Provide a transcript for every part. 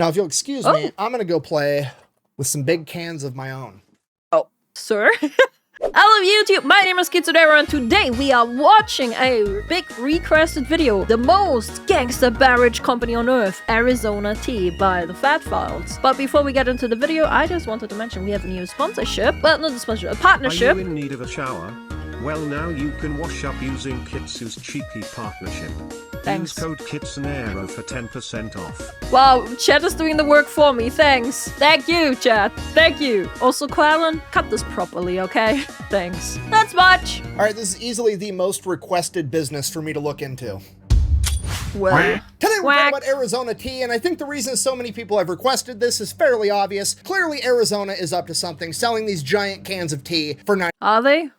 Now, if you'll excuse me, I'm gonna go play with some big cans of my own. Oh, sir? Hello YouTube, my name is Kitsunero and today we are watching a big requested video. The most gangster beverage company on earth, Arizona Tea by the Fat Files. But before we get into the video, I just wanted to mention we have a new sponsorship. Well, not a sponsorship, a partnership. Are you in need of a shower? Well, now you can wash up using Kitsu's cheeky partnership. Thanks. Use code Kitsunero for 10% off. Wow, chat is doing the work for me, thanks. Thank you, chat. Thank you. Also, KoAlan, cut this properly, okay? Thanks. That's much. Alright, this is easily the most requested business for me to look into. Well, Today we're talking about Arizona Tea, and I think the reason so many people have requested this is fairly obvious. Clearly, Arizona is up to something, selling these giant cans of tea for are they?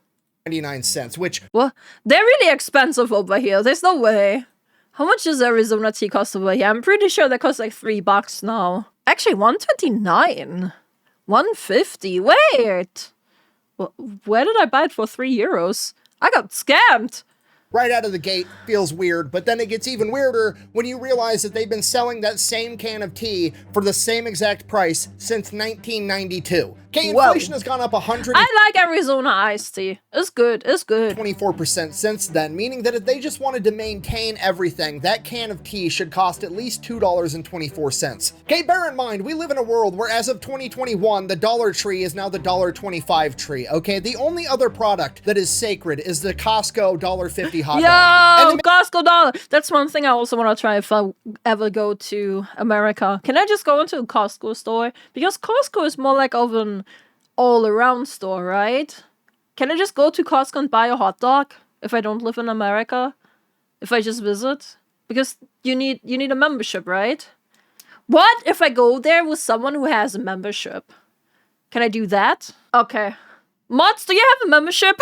99 cents, which... Well, they're really expensive over here. There's no way. How much does Arizona Tea cost over here? I'm pretty sure that costs like $3 now. Actually, $1.29. $1.50. Wait. Well, where did I buy it for €3? I got scammed. right out of the gate feels weird, but then it gets even weirder when you realize that they've been selling that same can of tea for the same exact price since 1992. Okay, inflation has gone up 100. I like Arizona iced tea. It's good. It's good. 24% since then, meaning that if they just wanted to maintain everything, that can of tea should cost at least $2.24. Okay, bear in mind, we live in a world where as of 2021, the Dollar Tree is now the $1.25 tree, okay? The only other product that is sacred is the Costco $1.50 hot dog. Yo, Costco dollar. That's one thing I also want to try if I ever go to America. Can I just go into a Costco store? Because Costco is more like of an all-around store, right? Can I just go to Costco and buy a hot dog if I don't live in America? If I just visit? Because you need a membership, right? What if I go there with someone who has a membership? Can I do that? Okay. Mods, do you have a membership?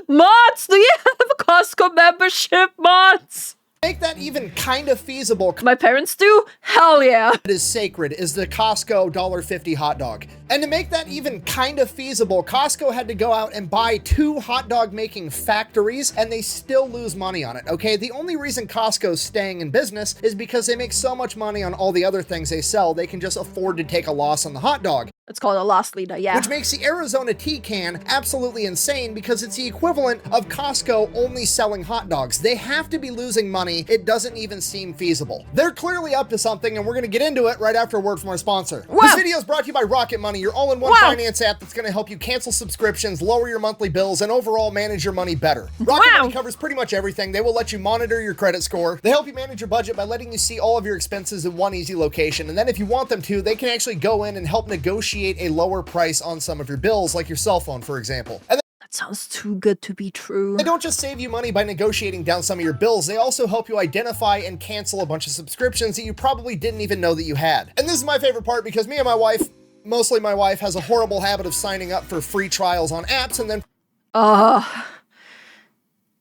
Mods, do you have a Costco membership, mods? Make that even kind of feasible. My parents do? Hell yeah. That is sacred is the Costco $1.50 hot dog. And to make that even kind of feasible, Costco had to go out and buy 2 hot dog making factories, and they still lose money on it, okay? The only reason Costco's staying in business is because they make so much money on all the other things they sell, they can just afford to take a loss on the hot dog. It's called a loss leader, yeah. Which makes the Arizona tea can absolutely insane because it's the equivalent of Costco only selling hot dogs. They have to be losing money. It doesn't even seem feasible. They're clearly up to something, and we're going to get into it right after a word from our sponsor. Wow. This video is brought to you by Rocket Money, your all-in-one finance app that's going to help you cancel subscriptions, lower your monthly bills, and overall manage your money better. Rocket Money covers pretty much everything. They will let you monitor your credit score. They help you manage your budget by letting you see all of your expenses in one easy location. And then if you want them to, they can actually go in and help negotiate a lower price on some of your bills, like your cell phone, for example. And that sounds too good to be true. they don't just save you money by negotiating down some of your bills, they also help you identify and cancel a bunch of subscriptions that you probably didn't even know that you had. And this is my favorite part because me and my wife, mostly my wife, has a horrible habit of signing up for free trials on apps and then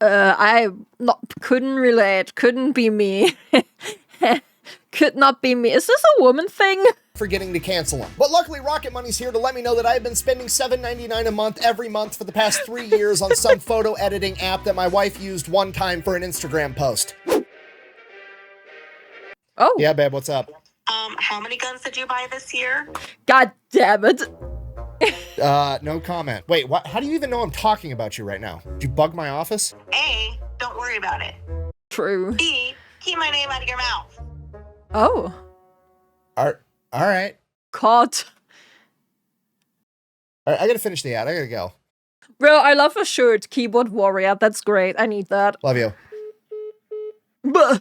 I couldn't relate. Couldn't be me. Could not be me. Is this a woman thing? forgetting to cancel them. But luckily, Rocket Money's here to let me know that I've been spending $7.99 a month every month for the past 3 years on some photo editing app that my wife used one time for an Instagram post. Oh. Yeah, babe, what's up? How many guns did you buy this year? God damn it. No comment. Wait, what? How do you even know I'm talking about you right now? Did you bug my office? A, don't worry about it. True. B, keep my name out of your mouth. Oh. All right. God. All right, I gotta finish the ad. I gotta go. Bro, I love a shirt. Keyboard warrior. That's great. I need that. Love you. Buh.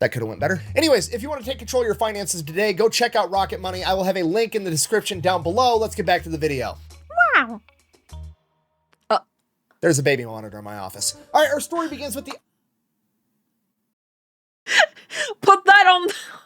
That could have went better. Anyways, if you want to take control of your finances today, go check out Rocket Money. I will have a link in the description down below. Let's get back to the video. Wow. There's a baby monitor in my office. All right, our story begins with the Put that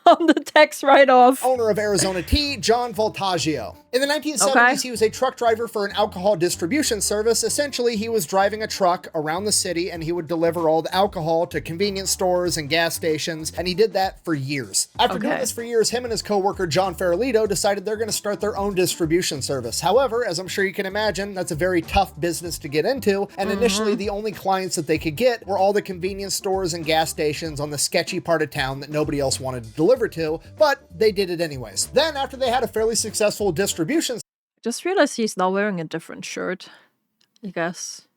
on the text right off. owner of Arizona Tea, John Voltaggio. In the 1970s, he was a truck driver for an alcohol distribution service. Essentially, he was driving a truck around the city and he would deliver all the alcohol to convenience stores and gas stations, and he did that for years. After doing this for years, him and his co-worker John Farolito decided they're going to start their own distribution service. However, as I'm sure you can imagine, that's a very tough business to get into, and initially the only clients that they could get were all the convenience stores and gas stations on the sketchy part of town that nobody else wanted to deliver deliver to, but they did it anyways. Then after they had a fairly successful distribution Just realized he's now wearing a different shirt, I guess.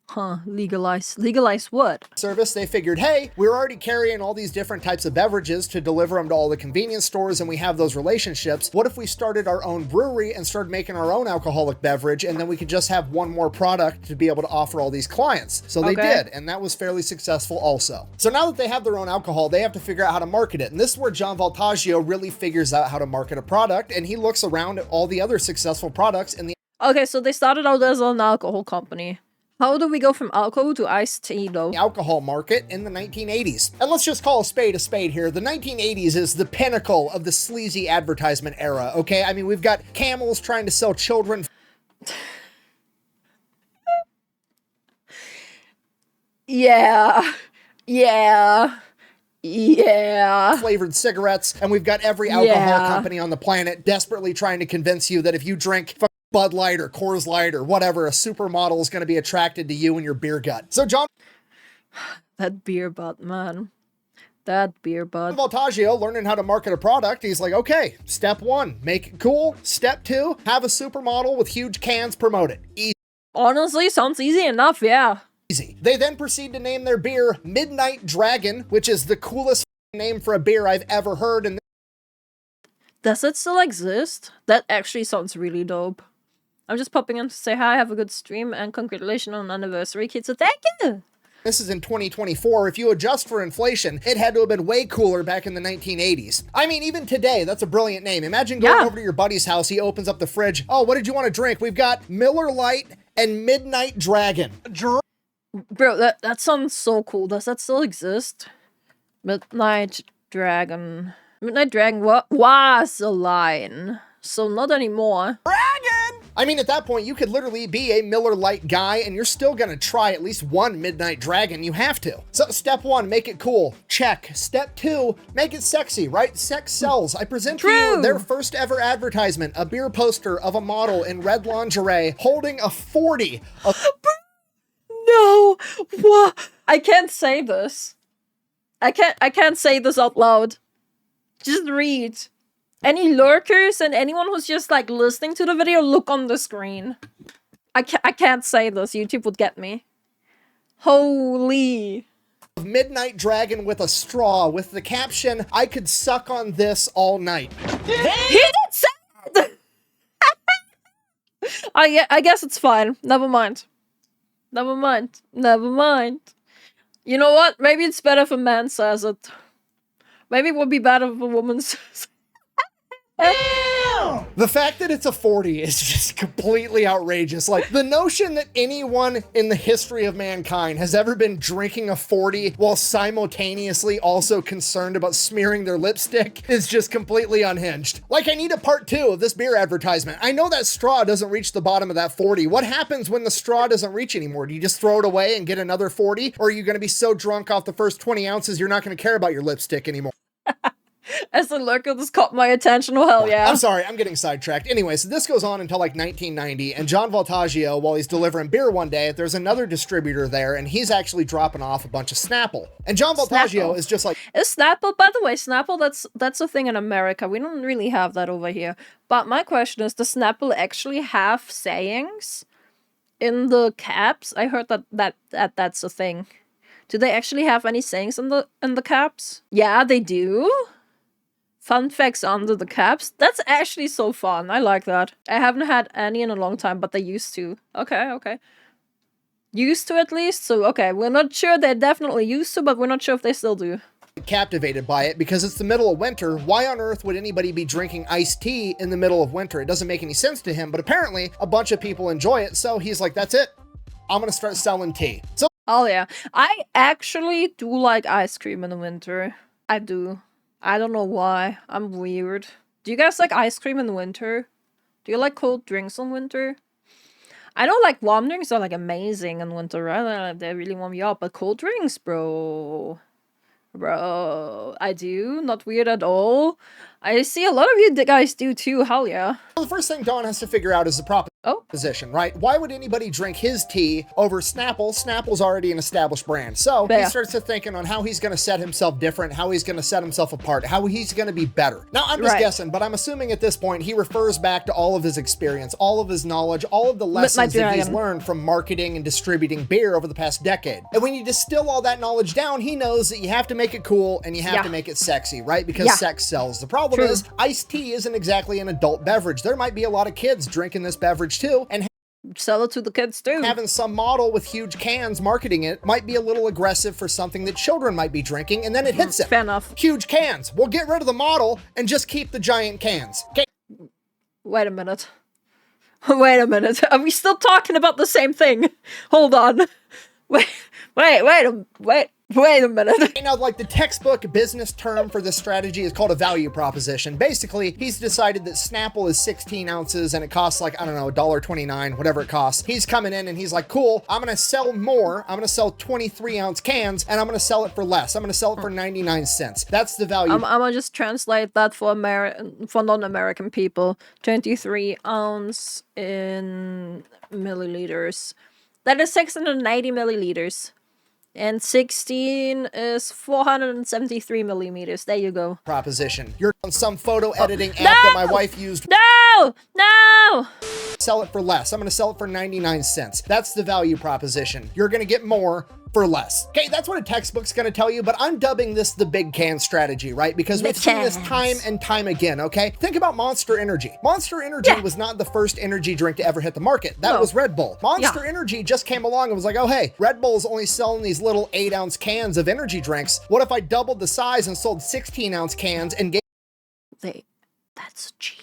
Huh, legalize. Legalize what? service, they figured, hey, we're already carrying all these different types of beverages to deliver them to all the convenience stores, and we have those relationships. What if we started our own brewery and started making our own alcoholic beverage, and then we could just have one more product to be able to offer all these clients? So they did, and that was fairly successful also. So now that they have their own alcohol, they have to figure out how to market it. And this is where John Voltaggio really figures out how to market a product, and he looks around at all the other successful products in the Okay, so they started out as an alcohol company. How do we go from alcohol to iced tea, though? alcohol market in the 1980s. And let's just call a spade here. The 1980s is the pinnacle of the sleazy advertisement era, okay? I mean, we've got camels trying to sell children Yeah. flavored cigarettes, and we've got every alcohol company on the planet desperately trying to convince you that if you drink Bud Light or Coors Light or whatever, a supermodel is going to be attracted to you and your beer gut. So John That beer butt, man. That beer butt. Voltaggio, learning how to market a product, he's like, okay, step 1, make it cool. Step 2, have a supermodel with huge cans promote it. Easy. Honestly, sounds easy enough, yeah. They then proceed to name their beer Midnight Dragon, which is the coolest name for a beer I've ever heard. And Does it still exist? That actually sounds really dope. I'm just popping in to say hi, have a good stream, and congratulations on anniversary, Kitsu. Thank you! this is in 2024. If you adjust for inflation, it had to have been way cooler back in the 1980s. I mean, even today, that's a brilliant name. Imagine going over to your buddy's house, he opens up the fridge. Oh, what did you want to drink? We've got Miller Lite and Midnight Dragon. Bro, that sounds so cool. Does that still exist? Midnight Dragon. Midnight Dragon was a line. So not anymore. I mean, at that point, you could literally be a Miller Lite guy, and you're still gonna try at least one Midnight Dragon. You have to. So, step 1, make it cool. Check. Step 2, make it sexy, right? Sex sells. I present to you their first ever advertisement, a beer poster of a model in red lingerie holding a 40 of... No! What? I can't say this. I can't say this out loud. Just read. Any lurkers and anyone who's just like listening to the video, look on the screen. I can't say this. YouTube would get me. Holy. Midnight Dragon with a straw with the caption, I could suck on this all night. He did say it! I guess it's fine. Never mind. Never mind. Never mind. You know what? Maybe it's better if a man says it. Maybe it would be better if a woman says it. The fact that it's a 40 is just completely outrageous. Like, the notion that anyone in the history of mankind has ever been drinking a 40 while simultaneously also concerned about smearing their lipstick is just completely unhinged. Like, I need a part 2 of this beer advertisement. I know that straw doesn't reach the bottom of that 40. What happens when the straw doesn't reach anymore? Do you just throw it away and get another 40? Or are you going to be so drunk off the first 20 ounces you're not going to care about your lipstick anymore? As the lurker just caught my attention, oh hell yeah. I'm sorry, I'm getting sidetracked. Anyway, so this goes on until like 1990, and John Voltaggio, while he's delivering beer one day, there's another distributor there, and he's actually dropping off a bunch of Snapple. And John Voltaggio is just like... Is Snapple, by the way, Snapple, that's a thing in America. We don't really have that over here. But my question is, does Snapple actually have sayings in the caps? I heard that's a thing. Do they actually have any sayings in the caps? Yeah, they do. Fun facts under the caps. That's actually so fun. I like that. I haven't had any in a long time, but they used to. Okay. Used to at least? So, okay. We're not sure they definitely used to, but we're not sure if they still do. Captivated by it because it's the middle of winter. Why on earth would anybody be drinking iced tea in the middle of winter? It doesn't make any sense to him, but apparently a bunch of people enjoy it, so he's like, that's it. I'm gonna start selling tea. So oh yeah. I actually do like ice cream in the winter. I do. I don't know why. I'm weird. Do you guys like ice cream in the winter? Do you like cold drinks in winter? I know like warm drinks are like amazing in winter, right? They really warm you up. But cold drinks, bro. Bro, I do. Not weird at all. I see a lot of you guys do too. Hell yeah. the first thing Dawn has to figure out is the proposition. Oh. Position, right? Why would anybody drink his tea over Snapple? Snapple's already an established brand. So he starts to thinking on how he's going to set himself different, how he's going to set himself apart, how he's going to be better. Now, I'm just guessing, but I'm assuming at this point he refers back to all of his experience, all of his knowledge, all of the lessons that he's learned from marketing and distributing beer over the past decade. And when you distill all that knowledge down, he knows that you have to make it cool and you have to make it sexy, right? Because sex sells. The problem is iced tea isn't exactly an adult beverage. There might be a lot of kids drinking this beverage too, and sell it to the kids too. Having some model with huge cans marketing it might be a little aggressive for something that children might be drinking, and then it hits it. Fair enough. Huge cans. We'll get rid of the model and just keep the giant cans. Okay. Wait a minute. Wait a minute. Are we still talking about the same thing? Hold on. Wait a minute. Now, like the textbook business term for this strategy is called a value proposition. Basically, he's decided that Snapple is 16 ounces and it costs like, I don't know, $1.29, whatever it costs. He's coming in and he's like, cool, I'm going to sell more. I'm going to sell 23 ounce cans and I'm going to sell it for less. I'm going to sell it for 99 cents. That's the value. I'm going to just translate that for non-American people. 23 ounce in milliliters. That is 690 milliliters. And 16 is 473 millimeters. There you go. Proposition. You're on some photo editing app that my wife used. No! Sell it for less. I'm going to sell it for 99 cents. That's the value proposition. You're going to get more for less. Okay, that's what a textbook's going to tell you, but I'm dubbing this the big can strategy, right? Because we've seen this time and time again, okay? Think about Monster Energy. Monster Energy was not the first energy drink to ever hit the market. That was Red Bull. Monster Energy just came along and was like, oh, hey, Red Bull's only selling these little 8-ounce cans of energy drinks. What if I doubled the size and sold 16-ounce cans and gave That's genius.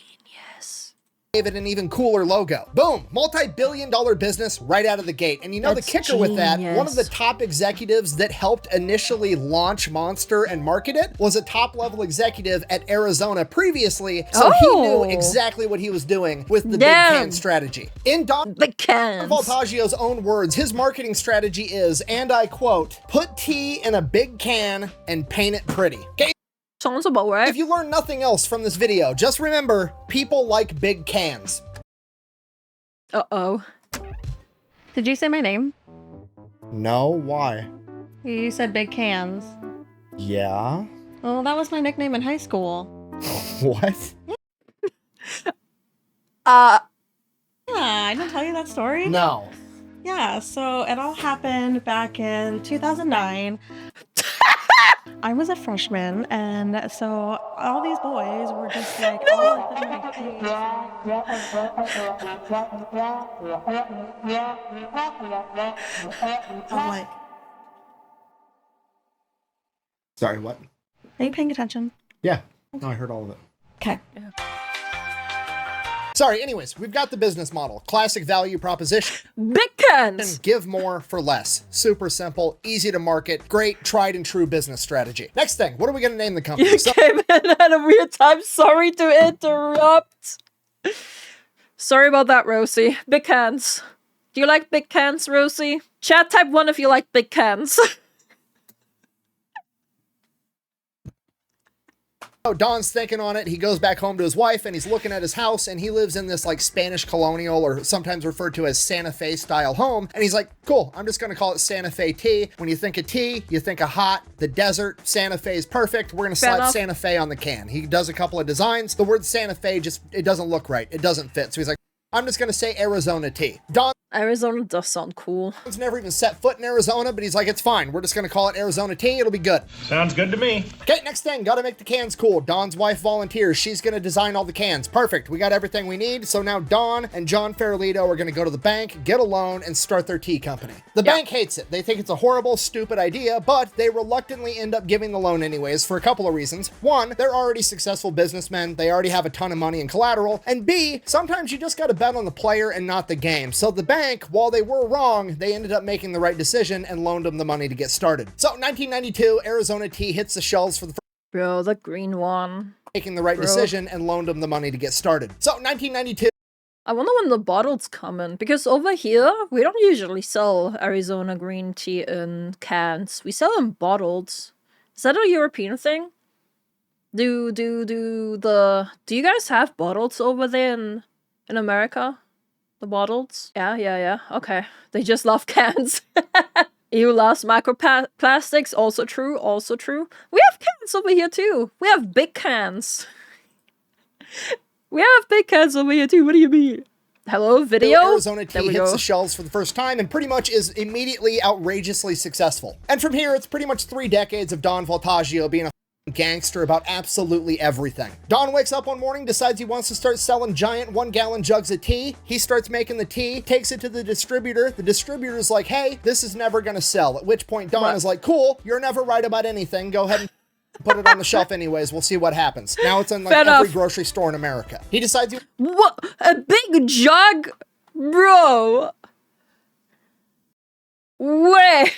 Gave it an even cooler logo. Boom, multi-billion-dollar business right out of the gate. And you know, the kicker with that, one of the top executives that helped initially launch Monster and market it was a top-level executive at Arizona previously, so he knew exactly what he was doing with the big can strategy. In Don Voltaggio's own words, his marketing strategy is, and I quote, put tea in a big can and paint it pretty. Okay? Sounds about right. If you learn nothing else from this video, just remember, people like big cans. Uh-oh. Did you say my name? No, why? You said big cans. Yeah? Well, that was my nickname in high school. What? Yeah, I didn't tell you that story? No. Yeah, so it all happened back in 2009. I was a freshman, and so all these boys were just like, all of them like, hey. I'm like, sorry, what? are you paying attention? Yeah. No, I heard all of it. Okay. Sorry, anyways, we've got the business model. Classic value proposition. Big cans! And give more for less. Super simple, easy to market, great, tried and true business strategy. Next thing, what are we going to name the company? You came in at a weird time. Sorry to interrupt. Sorry about that, Rosie. Big cans. Do you like big cans, Rosie? Chat type 1 if you like big cans. Oh, Don's thinking on it. He goes back home to his wife and he's looking at his house and he lives in this like Spanish colonial or sometimes referred to as Santa Fe style home. And he's like, cool, I'm just going to call it Santa Fe tea. When you think of tea, you think of hot, the desert. Santa Fe is perfect. We're going to slap Santa Fe on the can. He does a couple of designs. The word Santa Fe just, it doesn't look right. It doesn't fit. So he's like, I'm just going to say Arizona tea. Arizona does sound cool. Don's never even set foot in Arizona, but he's like, it's fine. We're just going to call it Arizona tea. It'll be good. Sounds good to me. Okay, next thing, got to make the cans cool. Don's wife volunteers. She's going to design all the cans. Perfect. We got everything we need. So now Don and John Farolito are going to go to the bank, get a loan, and start their tea company. The bank hates it. They think it's a horrible, stupid idea, but they reluctantly end up giving the loan anyways for a couple of reasons. One, they're already successful businessmen. They already have a ton of money and collateral. And B, sometimes you just got to bet on the player and not the game. So the bank, while they were wrong, they ended up making the right decision and loaned them the money to get started. So 1992, Arizona tea hits the shelves for the first Bro, the green one. Making the right decision and loaned them the money to get started. So 1992. I wonder when the bottles come in, because over here, we don't usually sell Arizona green tea in cans. We sell them bottled. Is that a European thing? Do you guys have bottles over there in America? The bottles? Yeah. Okay. They just love cans. EU loves microplastics. Also true. We have cans over here too. We have big cans. We have big cans over here too. What do you mean? Hello, video? Arizona tea hits the shelves for the first time and pretty much is immediately outrageously successful. And from here, it's pretty much 3 decades of Don Voltaggio being a gangster about absolutely everything. Don wakes up one morning, decides he wants to start selling giant 1-gallon jugs of tea. He starts making the tea, takes it to the distributor. The distributor's like, hey, this is never gonna sell. At which point Don is like, cool, you're never right about anything. Go ahead and put it on the shelf anyways. We'll see what happens. Now it's in like every grocery store in America. He decides what? A big jug? Bro. Wait.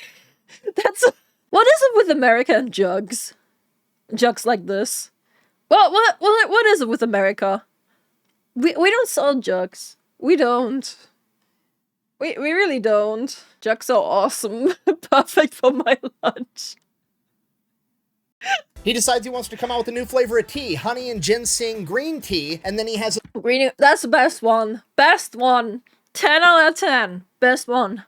What is it with America and jugs? Jugs like this. What is it with America? We don't sell jugs. We don't. We really don't. Jugs are awesome. Perfect for my lunch. He decides he wants to come out with a new flavor of tea, honey and ginseng green tea, and then he has that's the best one. Best one. 10 out of 10. Best one.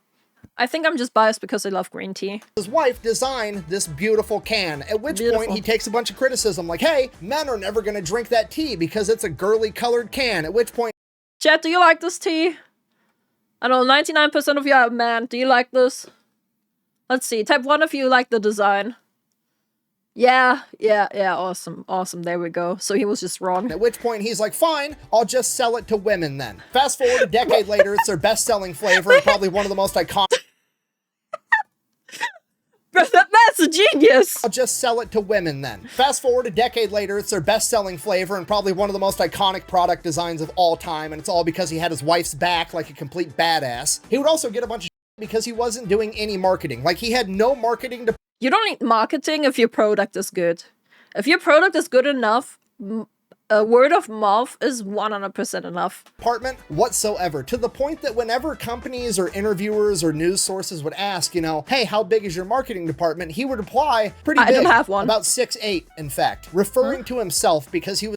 I think I'm just biased because I love green tea. His wife design this beautiful can, at which point he takes a bunch of criticism like, hey, men are never gonna drink that tea because it's a girly colored can, at which point... Chat, do you like this tea? I know 99% of you are men. Do you like this? Let's see. Type 1 if you like the design. Yeah, awesome, there we go. So he was just wrong. At which point he's like, fine, I'll just sell it to women then. Fast forward a decade later, it's their best-selling flavor, and probably one of the most iconic... That's a genius! I'll just sell it to women then. Fast forward a decade later, it's their best-selling flavor, and probably one of the most iconic product designs of all time, and it's all because he had his wife's back like a complete badass. He would also get a bunch of because he wasn't doing any marketing. Like, he had no marketing to... You don't need marketing if your product is good. If your product is good enough, word of mouth is 100% enough. Department whatsoever, to the point that whenever companies or interviewers or news sources would ask, you know, hey, how big is your marketing department? He would reply, pretty big. I don't have one. About 6'8", in fact, referring to himself because he was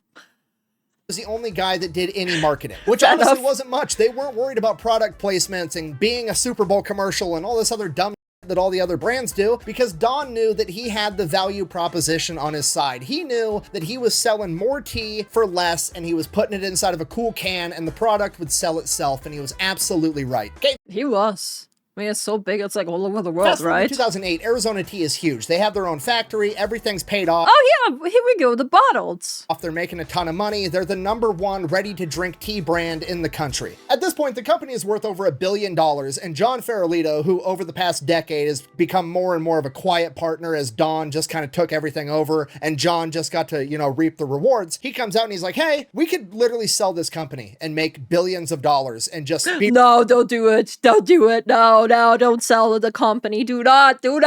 the only guy that did any marketing, which honestly wasn't much. They weren't worried about product placements and being a Super Bowl commercial and all this other dumb that all the other brands do, because Don knew that he had the value proposition on his side. He knew that he was selling more tea for less, and he was putting it inside of a cool can, and the product would sell itself, and he was absolutely right. Okay. He was. I mean, it's so big, it's like all over the world, right? 2008, Arizona Tea is huge. They have their own factory, everything's paid off. Oh yeah, here we go, the bottles. They're making a ton of money. They're the #1 ready-to-drink tea brand in the country. At this point, the company is worth over $1 billion, and John Farolito, who over the past decade has become more and more of a quiet partner as Don just kind of took everything over, and John just got to, you know, reap the rewards. He comes out and he's like, hey, we could literally sell this company and make billions of dollars and just be- No, don't do it. Don't do it. No, don't sell the company. Do not. No,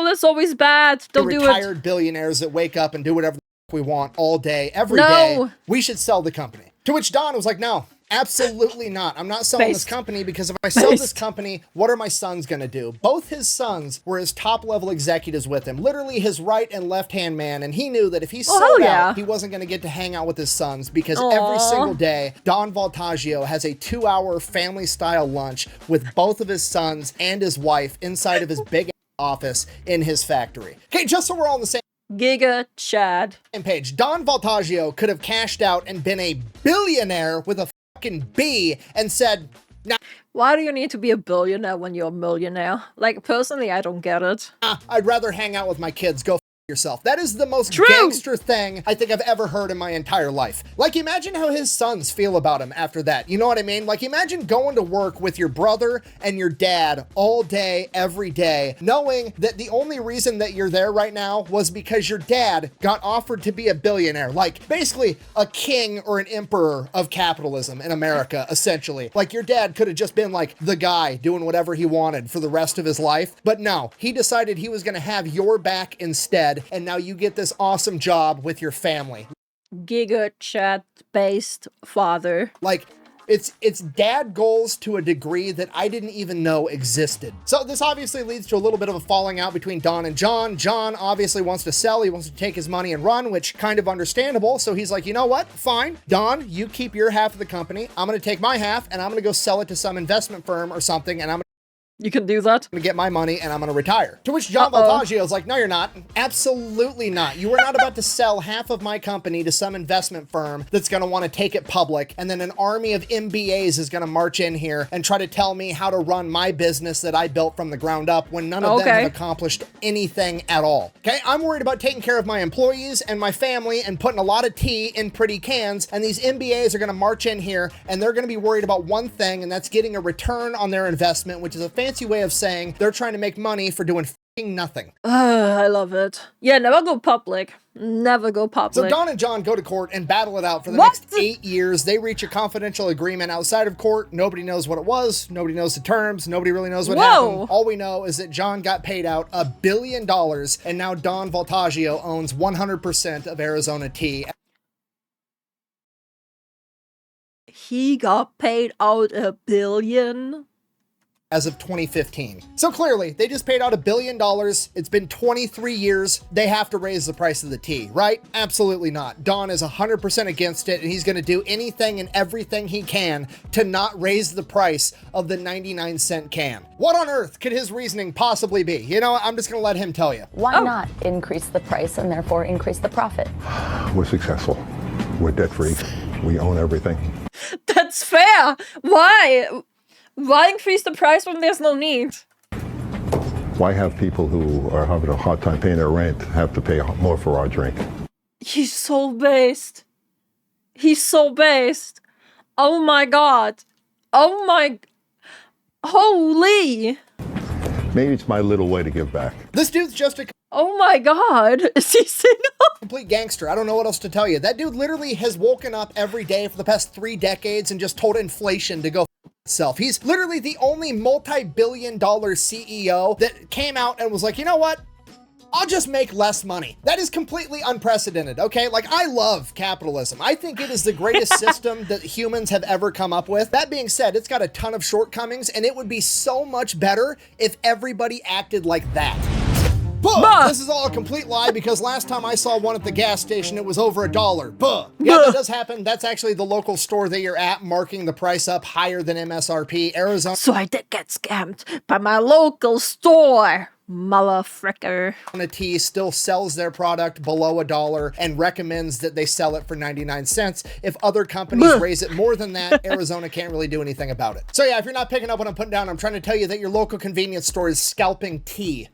that's always bad. Don't do it. Retired billionaires that wake up and do whatever we want all day, every day. We should sell the company. To which Don was like, no, absolutely not. I'm not selling this company because if I sell this company, what are my sons going to do? Both his sons were his top-level executives with him, literally his right and left-hand man, and he knew that if he sold out, he wasn't going to get to hang out with his sons because every single day, Don Voltaggio has a 2-hour family-style lunch with both of his sons and his wife inside of his big office in his factory. Okay, just so we're all on the same Giga Chad page, Don Voltaggio could have cashed out and been a billionaire with a fucking B and said, nah. Why do you need to be a billionaire when you're a millionaire? Like, personally, I don't get it. I'd rather hang out with my kids. Go yourself. That is the most gangster thing I think I've ever heard in my entire life. Like, imagine how his sons feel about him after that. You know what I mean? Like, imagine going to work with your brother and your dad all day, every day, knowing that the only reason that you're there right now was because your dad got offered to be a billionaire. Like, basically a king or an emperor of capitalism in America, essentially. Like, your dad could have just been like the guy doing whatever he wanted for the rest of his life. But no, he decided he was going to have your back instead. And now you get this awesome job with your family. Giga chat based father. Like, It's dad goals to a degree that I didn't even know existed. So this obviously leads to a little bit of a falling out between Don and John. John obviously wants to sell. He wants to take his money and run, which kind of understandable. So he's like, you know what? Fine. Don, you keep your half of the company. I'm going to take my half and I'm going to go sell it to some investment firm or something. And You can do that. I'm gonna get my money and I'm gonna retire. To which John Voltaggio is like, no, you're not. Absolutely not. You are not about to sell half of my company to some investment firm that's gonna wanna take it public, and then an army of MBAs is gonna march in here and try to tell me how to run my business that I built from the ground up when none of them have accomplished anything at all. Okay, I'm worried about taking care of my employees and my family and putting a lot of tea in pretty cans, and these MBAs are gonna march in here and they're gonna be worried about one thing, and that's getting a return on their investment, which is a fancy way of saying they're trying to make money for doing f***ing nothing. I love it. Yeah, never go public. Never go public. So Don and John go to court and battle it out for the next 8 years. They reach a confidential agreement outside of court. Nobody knows what it was. Nobody knows the terms. Nobody really knows what happened. All we know is that John got paid out $1 billion, and now Don Voltaggio owns 100% of Arizona Tea. He got paid out $1 billion? As of 2015. So clearly, they just paid out $1 billion. It's been 23 years. They have to raise the price of the tea, right? Absolutely not. Don is 100% against it, and he's going to do anything and everything he can to not raise the price of the 99-cent can. What on earth could his reasoning possibly be? You know, I'm just going to let him tell you. Why not increase the price and therefore increase the profit? We're successful. We're debt-free. We own everything. That's fair. Why? Why increase the price when there's no need? Why have people who are having a hard time paying their rent have to pay more for our drink? He's so based. He's so based. Oh my god. Oh my... Holy. Maybe it's my little way to give back. This dude's just a Oh my god. Is he single? complete gangster. I don't know what else to tell you. That dude literally has woken up every day for the past 3 decades and just told inflation to go itself. He's literally the only multi-billion-dollar CEO that came out and was like, you know what? I'll just make less money. That is completely unprecedented, okay? Like, I love capitalism. I think it is the greatest system that humans have ever come up with. That being said, it's got a ton of shortcomings, and it would be so much better if everybody acted like that. Buh! This is all a complete lie, because last time I saw one at the gas station, it was over $1. Buh! Yeah, that does happen. That's actually the local store that you're at marking the price up higher than MSRP. Arizona. So I did get scammed by my local store. Motherfricker. Tea still sells their product below $1 and recommends that they sell it for 99 cents. If other companies raise it more than that, Arizona can't really do anything about it. So yeah, if you're not picking up what I'm putting down, I'm trying to tell you that your local convenience store is scalping tea.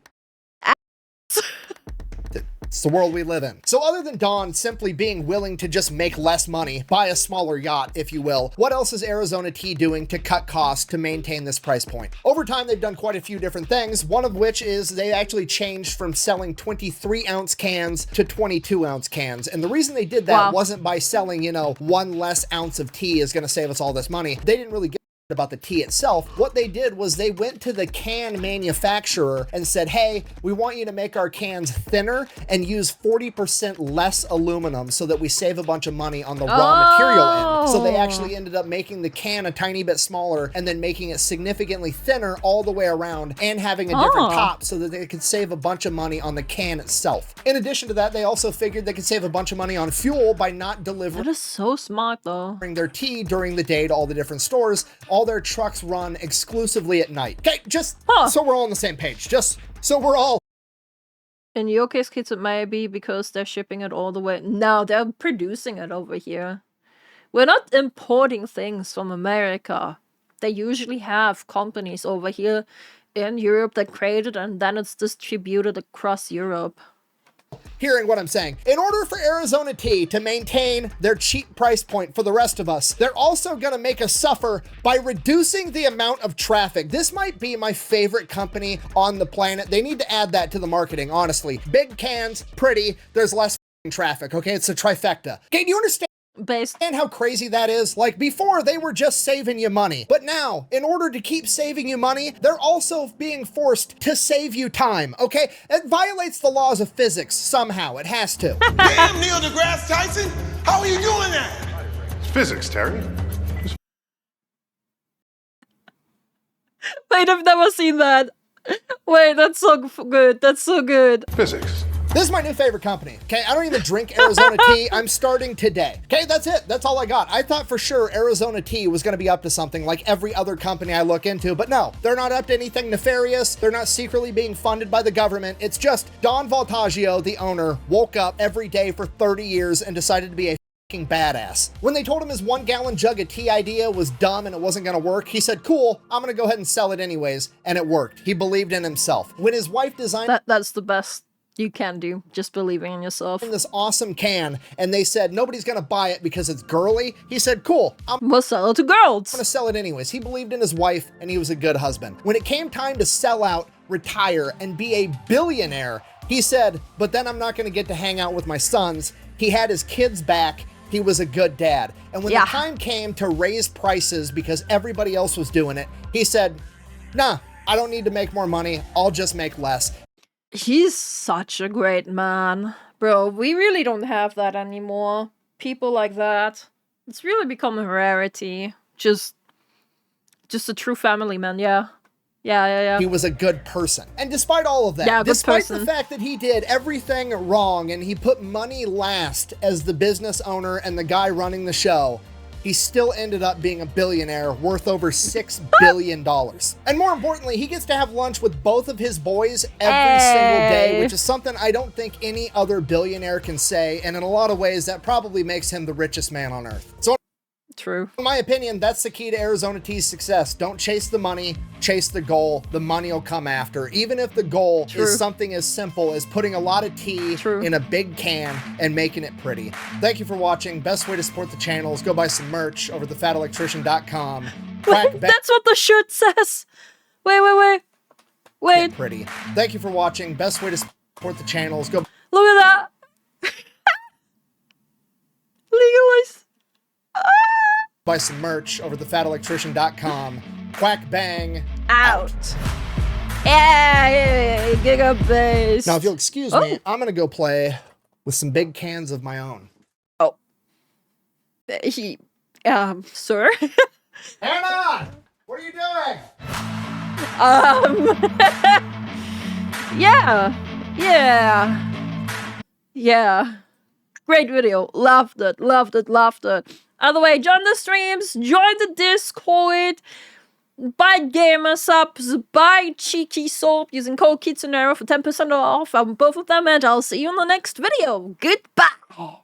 It's the world we live in. So other than Don simply being willing to just make less money, buy a smaller yacht, if you will, what else is Arizona Tea doing to cut costs to maintain this price point? Over time, they've done quite a few different things, one of which is they actually changed from selling 23-ounce cans to 22-ounce cans. And the reason they did that wasn't by selling, you know, 1 less ounce of tea is going to save us all this money. They didn't really get about the tea itself. What they did was they went to the can manufacturer and said, hey, we want you to make our cans thinner and use 40% less aluminum so that we save a bunch of money on the raw material end. So they actually ended up making the can a tiny bit smaller and then making it significantly thinner all the way around and having a different top so that they could save a bunch of money on the can itself. In addition to that, they also figured they could save a bunch of money on fuel by not delivering That is so smart though. their tea during the day to all the different stores. All their trucks run exclusively at night. Okay, just so we're all on the same page. Just so we're all... In your case, kids, it may be because they're shipping it all the way. No, they're producing it over here. We're not importing things from America. They usually have companies over here in Europe that create it and then it's distributed across Europe. Hearing what I'm saying. In order for Arizona Tea to maintain their cheap price point for the rest of us, they're also going to make us suffer by reducing the amount of traffic. This might be my favorite company on the planet. They need to add that to the marketing, honestly. Big cans, pretty, there's less traffic, okay? It's a trifecta. Okay, do you understand? And how crazy that is? Like, before, they were just saving you money. But now, in order to keep saving you money, they're also being forced to save you time, okay? It violates the laws of physics somehow. It has to. Damn, Neil deGrasse Tyson! How are you doing that? It's physics, Terry. Wait, I've never seen that. Wait, that's so good. That's so good. Physics. This is my new favorite company. Okay, I don't even drink Arizona tea. I'm starting today. Okay, that's it. That's all I got. I thought for sure Arizona tea was going to be up to something like every other company I look into, but no, they're not up to anything nefarious. They're not secretly being funded by the government. It's just Don Voltaggio, the owner, woke up every day for 30 years and decided to be a fucking badass. When they told him his 1-gallon jug of tea idea was dumb and it wasn't going to work, he said, cool, I'm going to go ahead and sell it anyways. And it worked. He believed in himself. When his wife designed That's the best you can do, just believing in yourself. this awesome can and they said nobody's gonna buy it because it's girly, he said, cool, I'm Must sell it to girls. gonna sell it anyways. He believed in his wife and he was a good husband. When it came time to sell out, retire, and be a billionaire, he said, but then I'm not gonna get to hang out with my sons. He had his kids back. He was a good dad. And when the time came to raise prices because everybody else was doing it, he said, nah, I don't need to make more money. I'll just make less. He's such a great man. Bro, we really don't have that anymore. People like that. It's really become a rarity. Just a true family man, yeah. Yeah. He was a good person. And despite all of that, Yeah, good despite person. the fact that he did everything wrong and he put money last as the business owner and the guy running the show, he still ended up being a billionaire worth over $6 billion. And more importantly, he gets to have lunch with both of his boys every single day, which is something I don't think any other billionaire can say. And in a lot of ways, that probably makes him the richest man on earth. So True. in my opinion, that's the key to Arizona Tea's success. Don't chase the money, chase the goal. The money will come after. Even if the goal is something as simple as putting a lot of tea in a big can and making it pretty. Thank you for watching. Best way to support the channel is go buy some merch over at thefatelectrician.com. That's what the shirt says. Wait. Get pretty. Thank you for watching. Best way to support the channel is go Look at that. Legalize. buy some merch over at thefatelectrician.com. Quack bang. Out. Yeah, gigabase. Now, if you'll excuse me, I'm going to go play with some big cans of my own. Oh. Sir? Hannah! What are you doing? Yeah. Great video. Loved it. By the way, join the streams, join the Discord, buy gamer subs, buy cheeky soap using code Kitsunero for 10% off on both of them, and I'll see you in the next video. Goodbye!